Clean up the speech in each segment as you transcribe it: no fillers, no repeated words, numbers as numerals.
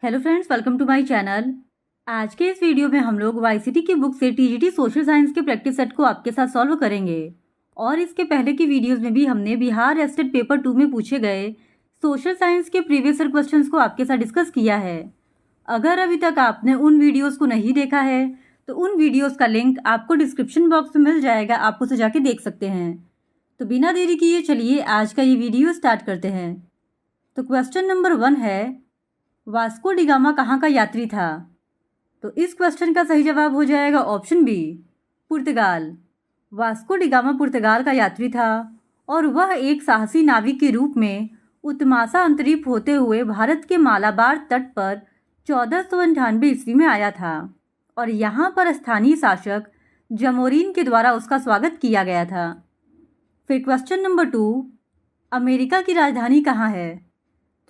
Hello friends, welcome to my channel. आज के इस वीडियो में हम लोग वाईसीटी की बुक से टीजीटी सोशल साइंस के प्रैक्टिस सेट को आपके साथ सॉल्व करेंगे। और इसके पहले की वीडियोस में भी हमने बिहार एस्टेट पेपर 2 में पूछे गए सोशल साइंस के प्रीवियस ईयर क्वेश्चंस को आपके साथ डिस्कस किया है। अगर अभी तक आपने उन वीडियोज़ को नहीं देखा है तो उन वीडियोज़ का लिंक आपको डिस्क्रिप्शन बॉक्स में मिल जाएगा, आप उसे जाके देख सकते हैं। तो बिना देरी किए चलिए आज का ये वीडियो स्टार्ट करते हैं। तो क्वेश्चन नंबर 1 है, वास्को डी गामा कहाँ का यात्री था? तो इस क्वेश्चन का सही जवाब हो जाएगा ऑप्शन बी, पुर्तगाल। वास्को डी गामा पुर्तगाल का यात्री था और वह एक साहसी नाविक के रूप में उत्मासा अंतरिप होते हुए भारत के मालाबार तट पर 1498 ईस्वी में आया था और यहाँ पर स्थानीय शासक जमोरीन के द्वारा उसका स्वागत किया गया था। फिर क्वेश्चन नंबर 2, अमेरिका की राजधानी कहाँ है?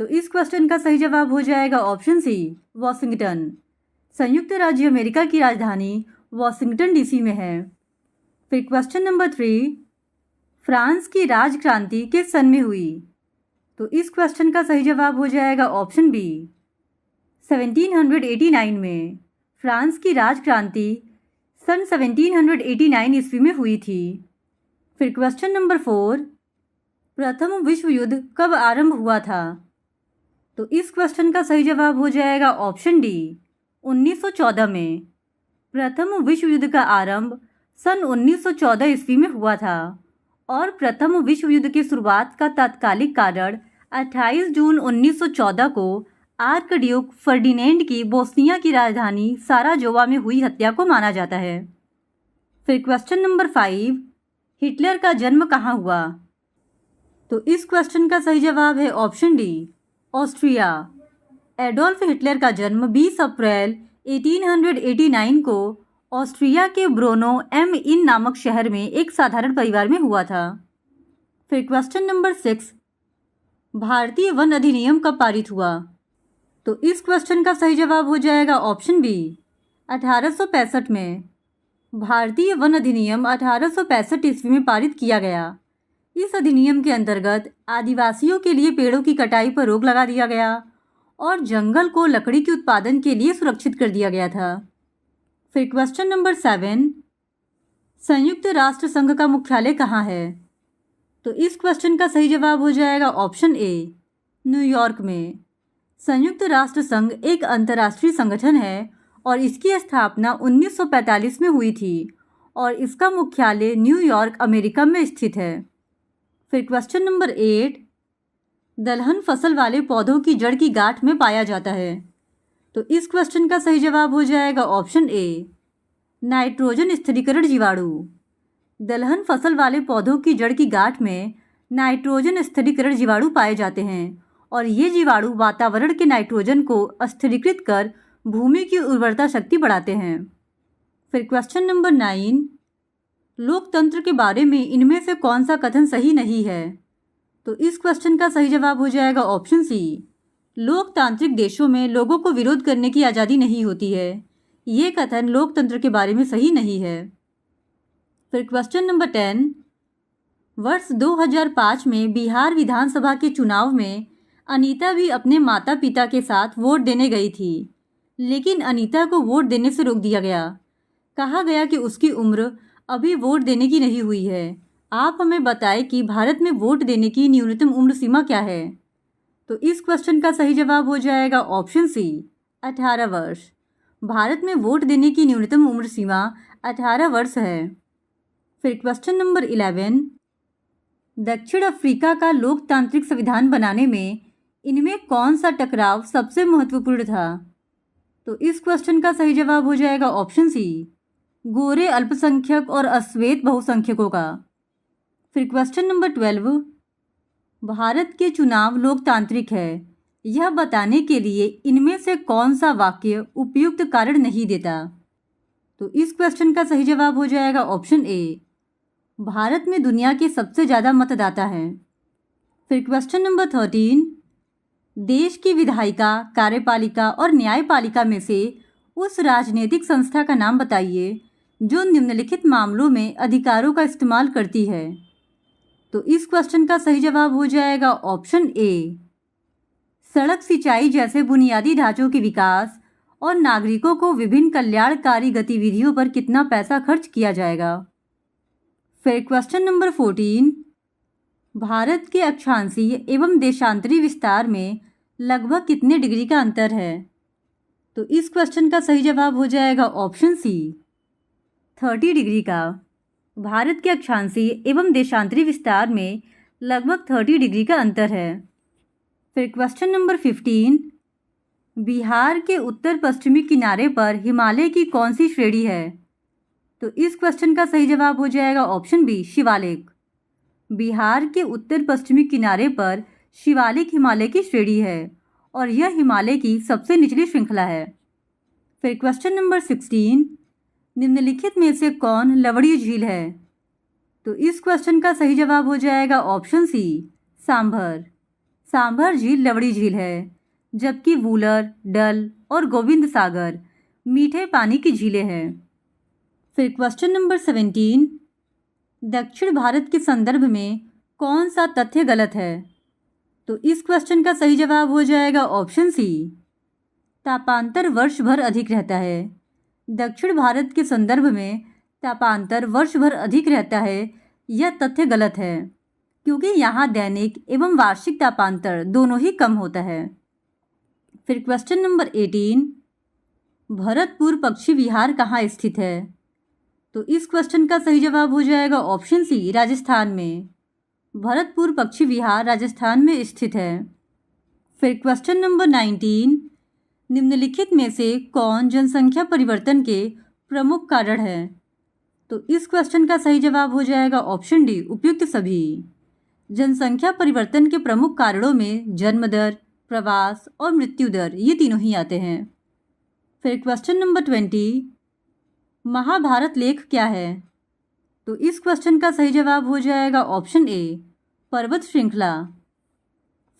तो इस क्वेश्चन का सही जवाब हो जाएगा ऑप्शन सी, वॉशिंगटन। संयुक्त राज्य अमेरिका की राजधानी वॉशिंगटन डीसी में है। फिर क्वेश्चन नंबर 3, फ्रांस की राजक्रांति किस सन में हुई? तो इस क्वेश्चन का सही जवाब हो जाएगा ऑप्शन बी, 1789 में। फ्रांस की राजक्रांति सन 1789 ईस्वी में हुई थी। फिर क्वेश्चन नंबर 4, प्रथम विश्व युद्ध कब आरंभ हुआ था? तो इस क्वेश्चन का सही जवाब हो जाएगा ऑप्शन डी, 1914 में। प्रथम विश्व युद्ध का आरंभ सन 1914 ईस्वी में हुआ था और प्रथम विश्व युद्ध की शुरुआत का तात्कालिक कारण 28 जून 1914 को आर्कड्यूक फर्डिनेंड की बोस्निया की राजधानी साराजोवा में हुई हत्या को माना जाता है। फिर क्वेश्चन नंबर 5, हिटलर का जन्म कहाँ हुआ? तो इस क्वेश्चन का सही जवाब है option D, Austria. Adolf Hitler का जन्म 20 अप्रैल 1889 को ऑस्ट्रिया के ब्रोनो एम इन नामक शहर में एक साधारण परिवार में हुआ था। फिर क्वेश्चन नंबर 6, भारतीय वन अधिनियम कब पारित हुआ? तो इस क्वेश्चन का सही जवाब हो जाएगा ऑप्शन बी, 1865 में। भारतीय वन अधिनियम 1865 ईस्वी में पारित किया गया। इस अधिनियम के अंतर्गत आदिवासियों के लिए पेड़ों की कटाई पर रोक लगा दिया गया और जंगल को लकड़ी के उत्पादन के लिए सुरक्षित कर दिया गया था। फिर क्वेश्चन नंबर 7, संयुक्त राष्ट्र संघ का मुख्यालय कहाँ है? तो इस क्वेश्चन का सही जवाब हो जाएगा ऑप्शन ए, न्यूयॉर्क में। संयुक्त राष्ट्र संघ एक अंतर्राष्ट्रीय संगठन है और इसकी स्थापना 1945 में हुई थी और इसका मुख्यालय न्यूयॉर्क, अमेरिका में स्थित है। फिर क्वेश्चन नंबर 8, दलहन फसल वाले पौधों की जड़ की गांठ में पाया जाता है। तो इस क्वेश्चन का सही जवाब हो जाएगा ऑप्शन ए, नाइट्रोजन स्थिरीकरण जीवाणु। दलहन फसल वाले पौधों की जड़ की गांठ में नाइट्रोजन स्थिरीकरण जीवाणु पाए जाते हैं और ये जीवाणु वातावरण के नाइट्रोजन को स्थिरीकृत कर भूमि की उर्वरता शक्ति बढ़ाते हैं। फिर क्वेश्चन नंबर 9, लोकतंत्र के बारे में इनमें से कौन सा कथन सही नहीं है? तो इस क्वेश्चन का सही जवाब हो जाएगा ऑप्शन सी, लोकतांत्रिक देशों में लोगों को विरोध करने की आज़ादी नहीं होती है। ये कथन लोकतंत्र के बारे में सही नहीं है। फिर क्वेश्चन नंबर 10, वर्ष 2005 में बिहार विधानसभा के चुनाव में अनीता भी अपने माता पिता के साथ वोट देने गई थी, लेकिन अनीता को वोट देने से रोक दिया गया। कहा गया कि उसकी उम्र अभी वोट देने की नहीं हुई है। आप हमें बताएं कि भारत में वोट देने की न्यूनतम उम्र सीमा क्या है? तो इस क्वेश्चन का सही जवाब हो जाएगा ऑप्शन सी, 18 वर्ष। भारत में वोट देने की न्यूनतम उम्र सीमा 18 वर्ष है। फिर क्वेश्चन नंबर 11, दक्षिण अफ्रीका का लोकतांत्रिक संविधान बनाने में इनमें कौन सा टकराव सबसे महत्वपूर्ण था? तो इस क्वेश्चन का सही जवाब हो जाएगा ऑप्शन सी, गोरे अल्पसंख्यक और अश्वेत बहुसंख्यकों का। फिर क्वेश्चन नंबर 12, भारत के चुनाव लोकतांत्रिक है, यह बताने के लिए इनमें से कौन सा वाक्य उपयुक्त कारण नहीं देता? तो इस क्वेश्चन का सही जवाब हो जाएगा ऑप्शन ए, भारत में दुनिया के सबसे ज़्यादा मतदाता हैं। फिर क्वेश्चन नंबर 13, देश की विधायिका, कार्यपालिका और न्यायपालिका में से उस राजनीतिक संस्था का नाम बताइए जो निम्नलिखित मामलों में अधिकारों का इस्तेमाल करती है। तो इस क्वेश्चन का सही जवाब हो जाएगा ऑप्शन ए, सड़क, सिंचाई जैसे बुनियादी ढांचों के विकास और नागरिकों को विभिन्न कल्याणकारी गतिविधियों पर कितना पैसा खर्च किया जाएगा। फिर क्वेश्चन नंबर 14, भारत के अक्षांशीय एवं देशांतरी विस्तार में लगभग कितने डिग्री का अंतर है? तो इस क्वेश्चन का सही जवाब हो जाएगा ऑप्शन सी, 30 डिग्री का। भारत के अक्षांशीय एवं देशांतरी विस्तार में लगभग 30 डिग्री का अंतर है। फिर क्वेश्चन नंबर 15, बिहार के उत्तर पश्चिमी किनारे पर हिमालय की कौन सी श्रेणी है? तो इस क्वेश्चन का सही जवाब हो जाएगा ऑप्शन बी, शिवालिक। बिहार के उत्तर पश्चिमी किनारे पर शिवालिक हिमालय की श्रेणी है और यह हिमालय की सबसे निचली श्रृंखला है। फिर क्वेश्चन नंबर 16, निम्नलिखित में से कौन लवणीय झील है? तो इस क्वेश्चन का सही जवाब हो जाएगा ऑप्शन सी, सांभर। सांभर झील लवणीय झील है, जबकि वूलर, डल और गोविंद सागर मीठे पानी की झीलें हैं। फिर क्वेश्चन नंबर 17, दक्षिण भारत के संदर्भ में कौन सा तथ्य गलत है? तो इस क्वेश्चन का सही जवाब हो जाएगा ऑप्शन सी, तापांतर वर्ष भर अधिक रहता है। दक्षिण भारत के संदर्भ में तापांतर वर्ष भर अधिक रहता है, यह तथ्य गलत है, क्योंकि यहाँ दैनिक एवं वार्षिक तापांतर दोनों ही कम होता है। फिर क्वेश्चन नंबर 18, भरतपुर पक्षी विहार कहाँ स्थित है? तो इस क्वेश्चन का सही जवाब हो जाएगा ऑप्शन सी, राजस्थान में। भरतपुर पक्षी विहार राजस्थान में स्थित है। फिर क्वेश्चन नंबर 19, निम्नलिखित में से कौन जनसंख्या परिवर्तन के प्रमुख कारण है? तो इस क्वेश्चन का सही जवाब हो जाएगा ऑप्शन डी, उपयुक्त सभी। जनसंख्या परिवर्तन के प्रमुख कारणों में जन्म दर, प्रवास और मृत्यु दर, ये तीनों ही आते हैं। फिर क्वेश्चन नंबर 20, महाभारत लेख क्या है? तो इस क्वेश्चन का सही जवाब हो जाएगा ऑप्शन ए, पर्वत श्रृंखला।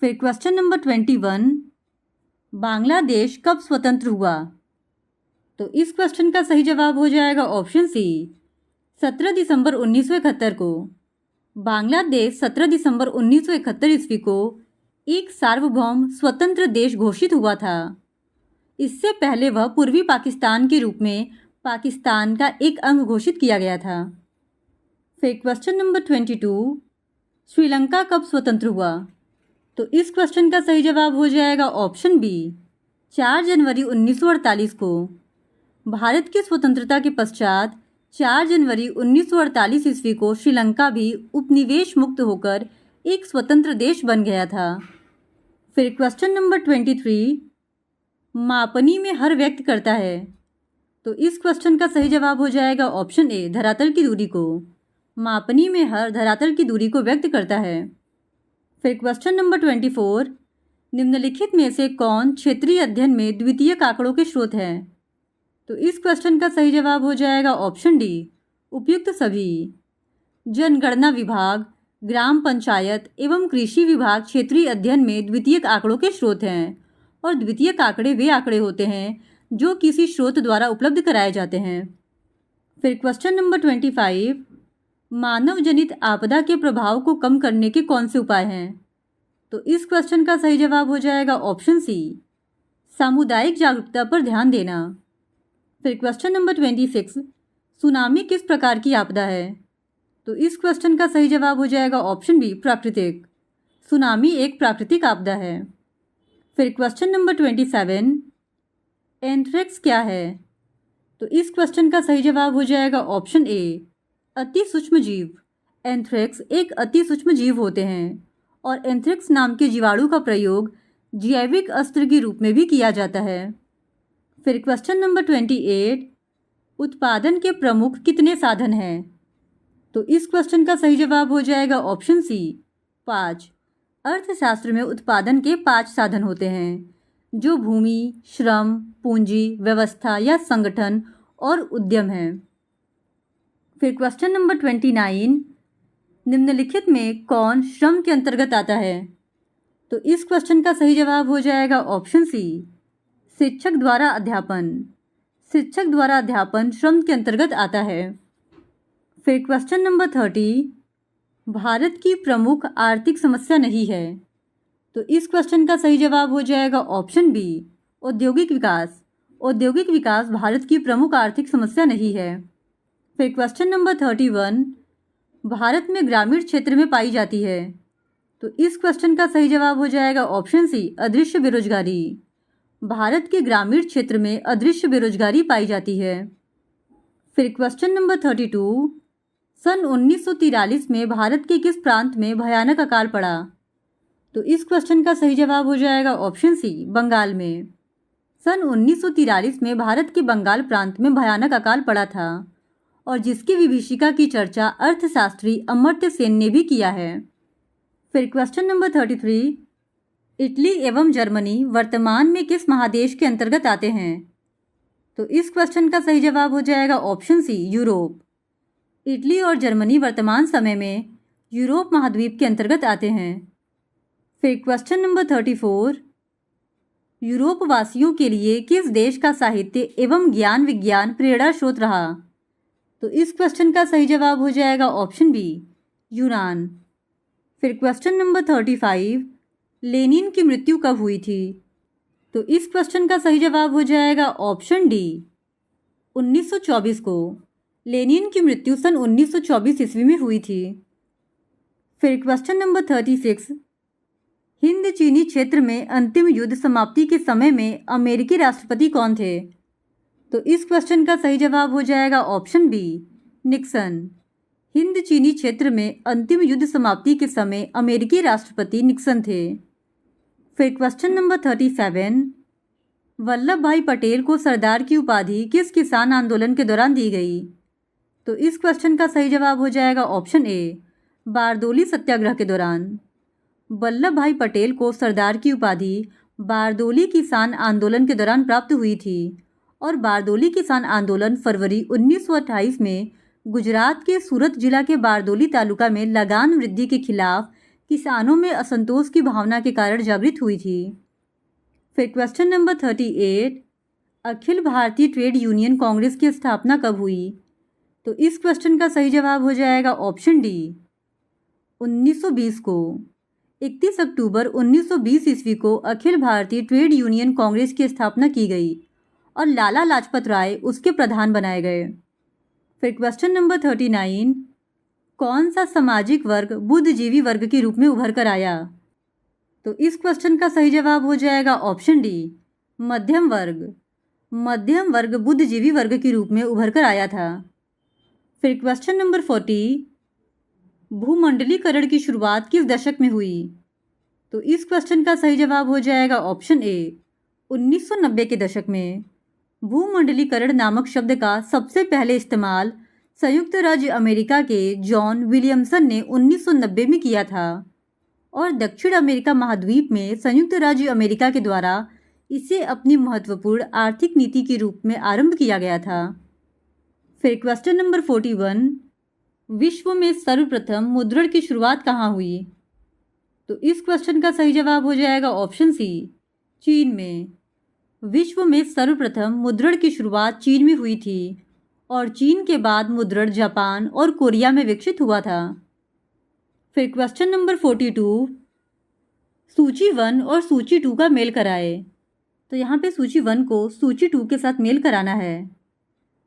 फिर क्वेश्चन नंबर 21, बांग्लादेश कब स्वतंत्र हुआ? तो इस क्वेश्चन का सही जवाब हो जाएगा ऑप्शन सी, 17 दिसंबर 1971 को। बांग्लादेश 17 दिसंबर 1971 ईस्वी को एक सार्वभौम स्वतंत्र देश घोषित हुआ था। इससे पहले वह पूर्वी पाकिस्तान के रूप में पाकिस्तान का एक अंग घोषित किया गया था। फिर क्वेश्चन नंबर 22, श्रीलंका कब स्वतंत्र हुआ? तो इस क्वेश्चन का सही जवाब हो जाएगा ऑप्शन बी, 4 जनवरी 1948 को। भारत की स्वतंत्रता के पश्चात 4 जनवरी 1948 ईस्वी को श्रीलंका भी उपनिवेश मुक्त होकर एक स्वतंत्र देश बन गया था। फिर क्वेश्चन नंबर 23, मापनी में हर व्यक्त करता है। तो इस क्वेश्चन का सही जवाब हो जाएगा ऑप्शन ए, धरातल की दूरी को। मापनी में हर धरातल की दूरी को व्यक्त करता है। फिर क्वेश्चन नंबर 24, निम्नलिखित में से कौन क्षेत्रीय अध्ययन में द्वितीयक आंकड़ों के स्रोत हैं? तो इस क्वेश्चन का सही जवाब हो जाएगा ऑप्शन डी, उपयुक्त सभी। जनगणना विभाग, ग्राम पंचायत एवं कृषि विभाग क्षेत्रीय अध्ययन में द्वितीयक आंकड़ों के स्रोत हैं और द्वितीयक आंकड़े वे आंकड़े होते हैं जो किसी स्रोत द्वारा उपलब्ध कराए जाते हैं। फिर क्वेश्चन नंबर 25, मानव जनित आपदा के प्रभाव को कम करने के कौन से उपाय हैं? तो इस क्वेश्चन का सही जवाब हो जाएगा ऑप्शन सी, सामुदायिक जागरूकता पर ध्यान देना। फिर क्वेश्चन नंबर 26, सुनामी किस प्रकार की आपदा है? तो इस क्वेश्चन का सही जवाब हो जाएगा ऑप्शन बी, प्राकृतिक। सुनामी एक प्राकृतिक आपदा है। फिर क्वेश्चन नंबर 27, एंथ्रेक्स क्या है? तो इस क्वेश्चन का सही जवाब हो जाएगा ऑप्शन ए, अति सूक्ष्म जीव। एंथ्रेक्स एक अति सूक्ष्म जीव होते हैं और एंथ्रेक्स नाम के जीवाणु का प्रयोग जैविक अस्त्र के रूप में भी किया जाता है। फिर क्वेश्चन नंबर 28, उत्पादन के प्रमुख कितने साधन हैं? तो इस क्वेश्चन का सही जवाब हो जाएगा ऑप्शन सी, 5। अर्थशास्त्र में उत्पादन के 5 साधन होते हैं, जो भूमि, श्रम, पूंजी, व्यवस्था या संगठन और उद्यम हैं। फिर क्वेश्चन नंबर 29, निम्नलिखित में कौन श्रम के अंतर्गत आता है? तो इस क्वेश्चन का सही जवाब हो जाएगा ऑप्शन सी, शिक्षक द्वारा अध्यापन। शिक्षक द्वारा अध्यापन श्रम के अंतर्गत आता है। फिर क्वेश्चन नंबर 30, भारत की प्रमुख आर्थिक समस्या नहीं है। तो इस क्वेश्चन का सही जवाब हो जाएगा ऑप्शन बी, औद्योगिक विकास। औद्योगिक विकास भारत की प्रमुख आर्थिक समस्या नहीं है। फिर क्वेश्चन नंबर 31, भारत में ग्रामीण क्षेत्र में पाई जाती है। तो इस क्वेश्चन का सही जवाब हो जाएगा ऑप्शन सी, अदृश्य बेरोजगारी। भारत के ग्रामीण क्षेत्र में अदृश्य बेरोजगारी पाई जाती है। फिर क्वेश्चन नंबर 32, सन 1943 में भारत के किस प्रांत में भयानक अकाल पड़ा? तो इस क्वेश्चन का सही जवाब हो जाएगा ऑप्शन सी, बंगाल में। सन 1943 में भारत के बंगाल प्रांत में भयानक अकाल पड़ा था और जिसकी विभीषिका की चर्चा अर्थशास्त्री अमर्त्य सेन ने भी किया है। फिर क्वेश्चन नंबर 33, इटली एवं जर्मनी वर्तमान में किस महादेश के अंतर्गत आते हैं? तो इस क्वेश्चन का सही जवाब हो जाएगा ऑप्शन सी, यूरोप। इटली और जर्मनी वर्तमान समय में यूरोप महाद्वीप के अंतर्गत आते हैं। फिर क्वेश्चन नंबर 34, यूरोप वासियों के लिए किस देश का साहित्य एवं ज्ञान विज्ञान प्रेरणा स्रोत रहा? तो इस क्वेश्चन का सही जवाब हो जाएगा ऑप्शन बी, यूनान। फिर क्वेश्चन नंबर 35, लेनिन की मृत्यु कब हुई थी? तो इस क्वेश्चन का सही जवाब हो जाएगा ऑप्शन डी, 1924 को। लेनिन की मृत्यु सन 1924 ईस्वी में हुई थी। फिर क्वेश्चन नंबर 36, हिंद चीनी क्षेत्र में अंतिम युद्ध समाप्ति के समय में अमेरिकी राष्ट्रपति कौन थे? तो इस क्वेश्चन का सही जवाब हो जाएगा ऑप्शन बी, निक्सन। हिंद चीनी क्षेत्र में अंतिम युद्ध समाप्ति के समय अमेरिकी राष्ट्रपति निक्सन थे। फिर क्वेश्चन नंबर 37, वल्लभ भाई पटेल को सरदार की उपाधि किस किसान आंदोलन के दौरान दी गई? तो इस क्वेश्चन का सही जवाब हो जाएगा ऑप्शन ए, बारदोली सत्याग्रह के दौरान। वल्लभ भाई पटेल को सरदार की उपाधि बारदोली किसान आंदोलन के दौरान प्राप्त हुई थी और बारदोली किसान आंदोलन फरवरी 1928 में गुजरात के सूरत जिला के बारदोली तालुका में लगान वृद्धि के खिलाफ किसानों में असंतोष की भावना के कारण जागृत हुई थी। फिर question number 38, Akhil Bharatiya trade union Congress की स्थापना कब हुई? तो इस क्वेश्चन का सही जवाब हो जाएगा ऑप्शन डी, 1920 को। 31 अक्टूबर 1920 ईस्वी को अखिल भारतीय ट्रेड यूनियन कांग्रेस की स्थापना की गई और लाला लाजपत राय उसके प्रधान बनाए गए। फिर क्वेश्चन नंबर 39, कौन सा सामाजिक वर्ग बुद्धिजीवी वर्ग के रूप में उभर कर आया? तो इस क्वेश्चन का सही जवाब हो जाएगा ऑप्शन डी, मध्यम वर्ग। मध्यम वर्ग बुद्धिजीवी वर्ग के रूप में उभर कर आया था। फिर क्वेश्चन नंबर 40, भूमंडलीकरण की शुरुआत किस दशक में हुई? तो इस क्वेश्चन का सही जवाब हो जाएगा ऑप्शन ए, 1990 के दशक में। भूमंडलीकरण नामक शब्द का सबसे पहले इस्तेमाल संयुक्त राज्य अमेरिका के जॉन विलियमसन ने 1990 में किया था और दक्षिण अमेरिका महाद्वीप में संयुक्त राज्य अमेरिका के द्वारा इसे अपनी महत्वपूर्ण आर्थिक नीति के रूप में आरंभ किया गया था। फिर क्वेश्चन नंबर 41, विश्व में सर्वप्रथम मुद्रण की शुरुआत कहाँ हुई? तो इस क्वेश्चन का सही जवाब हो जाएगा ऑप्शन सी, चीन में। विश्व में सर्वप्रथम मुद्रण की शुरुआत चीन में हुई थी और चीन के बाद मुद्रण जापान और कोरिया में विकसित हुआ था। फिर क्वेश्चन नंबर 42, सूची 1 और सूची 2 का मेल कराए। तो यहाँ पे सूची 1 को सूची 2 के साथ मेल कराना है।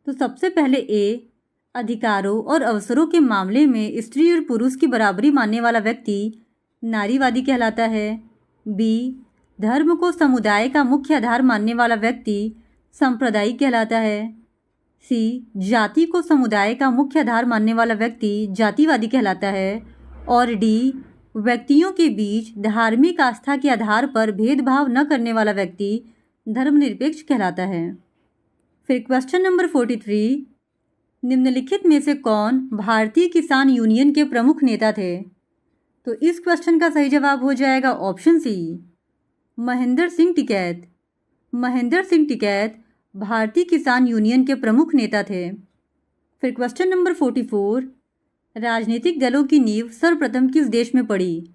तो सबसे पहले ए, अधिकारों और अवसरों के मामले में स्त्री और पुरुष की बराबरी मानने वाला व्यक्ति नारीवादी कहलाता है। बी, धर्म को समुदाय का मुख्य आधार मानने वाला व्यक्ति सांप्रदायिक कहलाता है। सी, जाति को समुदाय का मुख्य आधार मानने वाला व्यक्ति जातिवादी कहलाता है। और डी, व्यक्तियों के बीच धार्मिक आस्था के आधार पर भेदभाव न करने वाला व्यक्ति धर्मनिरपेक्ष कहलाता है। फिर क्वेश्चन नंबर 43, निम्नलिखित में से कौन भारतीय किसान यूनियन के प्रमुख नेता थे? तो इस क्वेश्चन का सही जवाब हो जाएगा ऑप्शन सी, महेंद्र सिंह टिकैत। महेंद्र सिंह टिकैत भारतीय किसान यूनियन के प्रमुख नेता थे। फिर क्वेश्चन नंबर 44, राजनीतिक दलों की नींव सर्वप्रथम किस देश में पड़ी?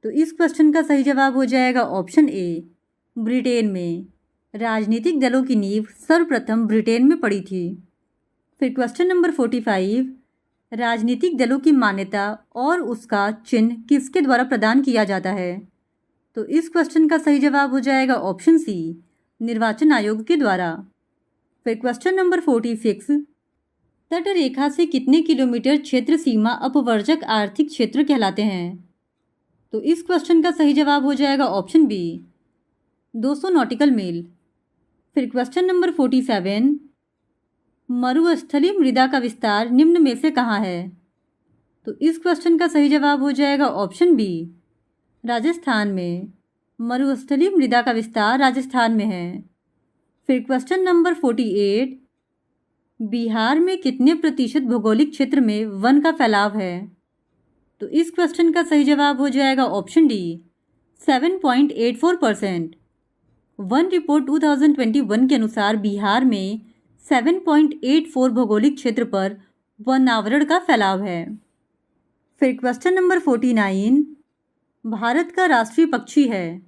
तो इस क्वेश्चन का सही जवाब हो जाएगा ऑप्शन ए, ब्रिटेन में। राजनीतिक दलों की नींव सर्वप्रथम ब्रिटेन में पड़ी थी। फिर क्वेश्चन नंबर 45, राजनीतिक दलों की मान्यता और उसका चिन्ह किसके द्वारा प्रदान किया जाता है? तो इस क्वेश्चन का सही जवाब हो जाएगा ऑप्शन सी, निर्वाचन आयोग के द्वारा। फिर क्वेश्चन नंबर 46, तट रेखा से कितने किलोमीटर क्षेत्र सीमा अपवर्जक आर्थिक क्षेत्र कहलाते हैं? तो इस क्वेश्चन का सही जवाब हो जाएगा ऑप्शन बी, 200 नॉटिकल मील। फिर क्वेश्चन नंबर 47, मरुस्थलीय मृदा का विस्तार निम्न में से कहाँ है? तो इस क्वेश्चन का सही जवाब हो जाएगा ऑप्शन बी, राजस्थान में। मरुस्थलीय मृदा का विस्तार राजस्थान में है। फिर क्वेश्चन नंबर 48, बिहार में कितने प्रतिशत भौगोलिक क्षेत्र में वन का फैलाव है? तो इस क्वेश्चन का सही जवाब हो जाएगा ऑप्शन डी, 7.84%। वन रिपोर्ट 2021 के अनुसार बिहार में 7.84 भौगोलिक क्षेत्र पर वन आवरण का फैलाव है। फिर क्वेश्चन नंबर 49, भारत का राष्ट्रीय पक्षी है।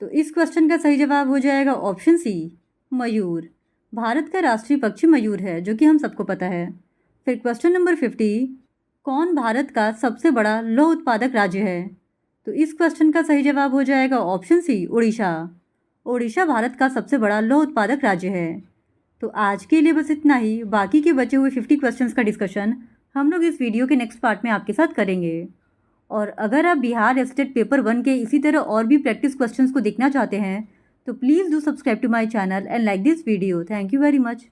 तो इस क्वेश्चन का सही जवाब हो जाएगा ऑप्शन सी, मयूर। भारत का राष्ट्रीय पक्षी मयूर है, जो कि हम सबको पता है। फिर क्वेश्चन नंबर 50, कौन भारत का सबसे बड़ा लौह उत्पादक राज्य है? तो इस क्वेश्चन का सही जवाब हो जाएगा ऑप्शन सी, उड़ीसा। उड़ीसा भारत का सबसे बड़ा लौह उत्पादक राज्य है। तो आज के लिए बस इतना ही। बाकी के बचे हुए 50 क्वेश्चंस का डिस्कशन हम लोग इस वीडियो के नेक्स्ट पार्ट में आपके साथ करेंगे। और अगर आप बिहार स्टेट पेपर 1 के इसी तरह और भी प्रैक्टिस क्वेश्चंस को देखना चाहते हैं तो please do subscribe to my channel and like this video. Thank you very much.